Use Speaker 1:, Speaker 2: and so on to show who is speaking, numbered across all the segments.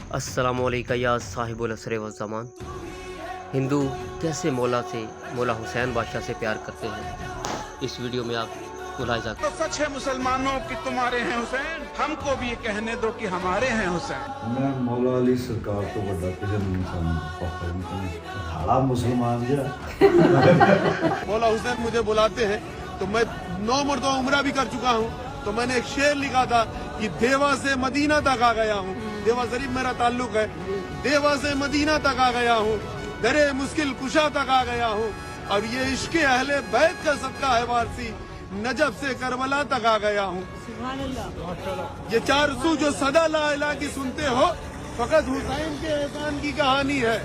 Speaker 1: अस्सलामु अलैका या साहिबुल असर व ज़मान। हिंदू कैसे मौला हुसैन बादशाह से प्यार करते हैं, इस वीडियो में आप मुलाहिज़ा
Speaker 2: तो सच है मुसलमानों कि तुम्हारे हैं हुसैन, हमको भी ये कहने दो कि हमारे हैं हुसैन।
Speaker 3: मैं मौला अली सरकार तो बड़ा किसी नहीं समझता हाड़ा मुसलमान जा
Speaker 2: मौला हुसैन मुझे बुलाते हैं तो मैं 9 मरतबा उम्रा भी कर चुका हूँ। तो मैंने एक शेर लिखा था कि देवा से मदीना तक आ गया हूँ, देवा शरीफ मेरा ताल्लुक है, देवा से मदीना तक आ गया हूँ, दरे मुश्किल कुशा तक आ गया हूँ, और ये इश्क़ अहले बैत का सदका है वारसी, नजब से करबला तक आ गया हूँ। ये 4 सू जो सदा ला इलाहा की सुनते हो, फकत हुसैन के एहसान की कहानी है।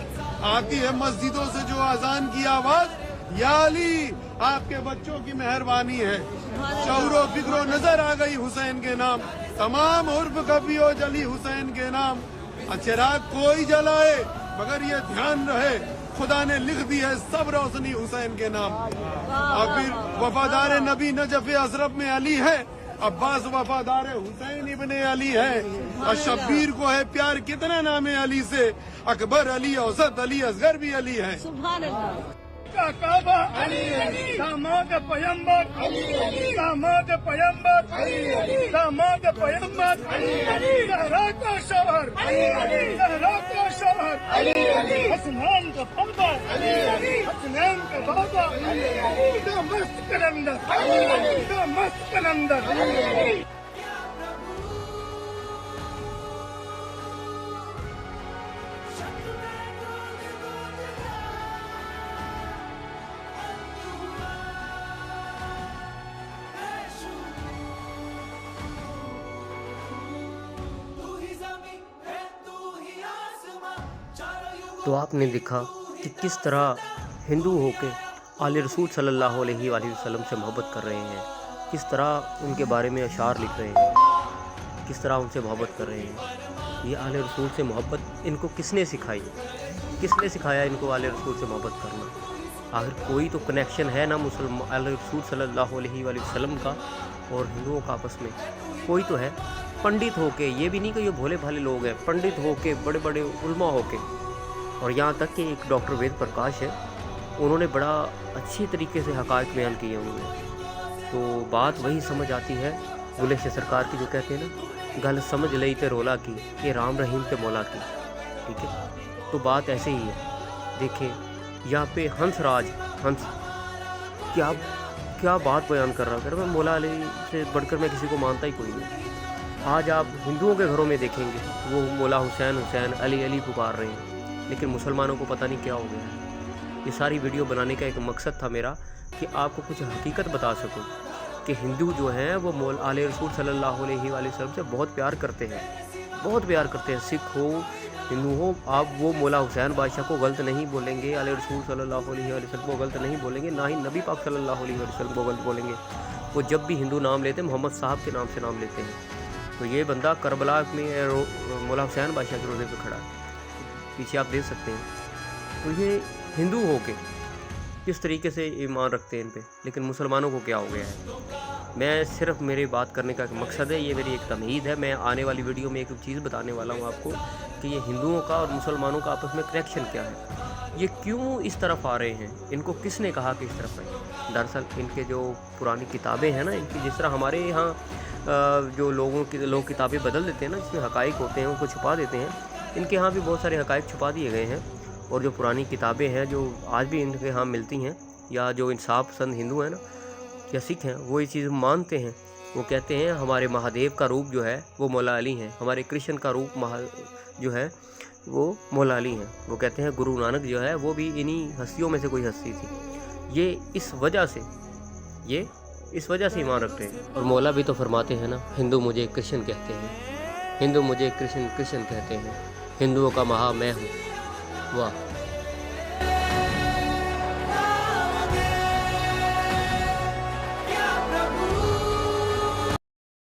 Speaker 2: आती है मस्जिदों से जो अजान की आवाज, या अली आपके बच्चों की मेहरबानी है। शौरो फिक्रो नजर आ गई हुसैन के नाम, तमाम उर्फ कबियो जली हुसैन के नाम। चिराग कोई जलाए मगर ये ध्यान रहे, खुदा ने लिख दी है सब रोशनी हुसैन के नाम। और फिर वफादार नबी नजफ अशरफ में अली है, अब्बास वफादार हुसैन इब्ने अली है, और शब्बीर को है प्यार कितना नाम है अली से, अकबर अली, औसत अली, असगर भी अली है। का काबा दामाद पैगंबर, दामाद पैगंबर, दामाद पैगंबर, ज़हरा का शौहर, ज़हरा का शौहर, हसनैन का पर्दा, हसनैन का बाबा, मस्त कलंदर, मस्त कलंदर।
Speaker 1: तो आपने देखा कि किस तरह हिंदू होके आले रसूल सल्लल्लाहु अलैहि वसल्लम से मोहब्बत कर रहे हैं, किस तरह उनके बारे में अशार लिख रहे हैं, किस तरह उनसे मोहब्बत कर रहे हैं। ये आले रसूल से मोहब्बत इनको किसने सिखाई, किसने सिखाया इनको आले रसूल से मोहब्बत करना। आखिर कोई तो कनेक्शन है ना मुसलमान आले रसूल सल्लल्लाहु अलैहि वसल्लम का और हिंदुओं का आपस में, कोई तो है। पंडित होके, ये भी नहीं कि ये भोले भाले लोग हैं, पंडित होके, बड़े बड़े उलमा होके, और यहाँ तक कि एक डॉक्टर वेद प्रकाश है, उन्होंने बड़ा अच्छी तरीके से हक़ाइक़ बयान किए उन्होंने। तो बात वही समझ आती है बुले से सरकार की, जो कहते हैं ना, गल समझ लई ते रोला की, ये राम रहीम ते मौला की। ठीक है, तो बात ऐसे ही है। देखें यहाँ पे हंस क्या बात बयान कर रहा है। मैं मौला अली से बढ़कर मैं किसी को मानता ही कोई नहीं। आज आप हिंदुओं के घरों में देखेंगे वो मौला हुसैन हुसैन अली अली पुकार रहे हैं, लेकिन मुसलमानों को पता नहीं क्या हो गया है। ये सारी वीडियो बनाने का एक मकसद था मेरा कि आपको कुछ हकीकत बता सकूं कि हिंदू जो हैं वो मौला आले रसूल सल्लल्लाहु अलैहि वसल्लम से बहुत प्यार करते हैं, बहुत प्यार करते हैं। सिख हो, हिंदू हो, आप वो मौला हुसैन बादशाह को गलत नहीं बोलेंगे, आले रसूल सल्लल्लाहु अलैहि वसल्लम को गलत नहीं बोलेंगे, ना ही नबी पाक सल्लल्लाहु अलैहि वसल्लम को गलत बोलेंगे। वो जब भी हिंदू नाम लेते हैं मोहम्मद साहब के नाम से नाम लेते हैं। तो ये बंदा करबला में मौला हुसैन बादशाह के रोज़े पर खड़ा है, पीछे आप देख सकते हैं। तो ये हिंदू हो के किस तरीके से ईमान रखते हैं इन पे, लेकिन मुसलमानों को क्या हो गया है। मैं सिर्फ मेरी बात करने का एक मकसद है, ये मेरी एक तमहीद है। मैं आने वाली वीडियो में एक चीज़ बताने वाला हूँ आपको कि ये हिंदुओं का और मुसलमानों का आपस में कनेक्शन क्या है, ये क्यों इस तरफ आ रहे हैं, इनको किसने कहा कि इस तरफ आए। दरअसल इनके जो पुरानी किताबें हैं ना, इनकी जिस तरह हमारे यहाँ जो लोग किताबें बदल देते हैं ना, जिसमें हक़ाइक़ होते हैं उनको छुपा देते हैं, इनके यहाँ भी बहुत सारे हक़ाइक़ छुपा दिए गए हैं। और जो पुरानी किताबें हैं जो आज भी इनके यहाँ मिलती हैं, या जो इंसाफ पसंद हिंदू हैं ना या सिख हैं, वो ये चीज़ मानते हैं। वो कहते हैं हमारे महादेव का रूप जो है वो मौला अली हैं, हमारे कृष्ण का रूप जो है वो मौला अली हैं। वो कहते हैं गुरु नानक जो है वो भी इन्हीं हस्तियों में से कोई हस्ती थी। ये इस वजह से ईमान रखते हैं। और मौला भी तो फरमाते हैं ना, हिंदू मुझे कृष्ण कहते हैं, हिंदू मुझे कृष्ण कहते हैं, हिंदुओं का महा मैं हूँ। वाह।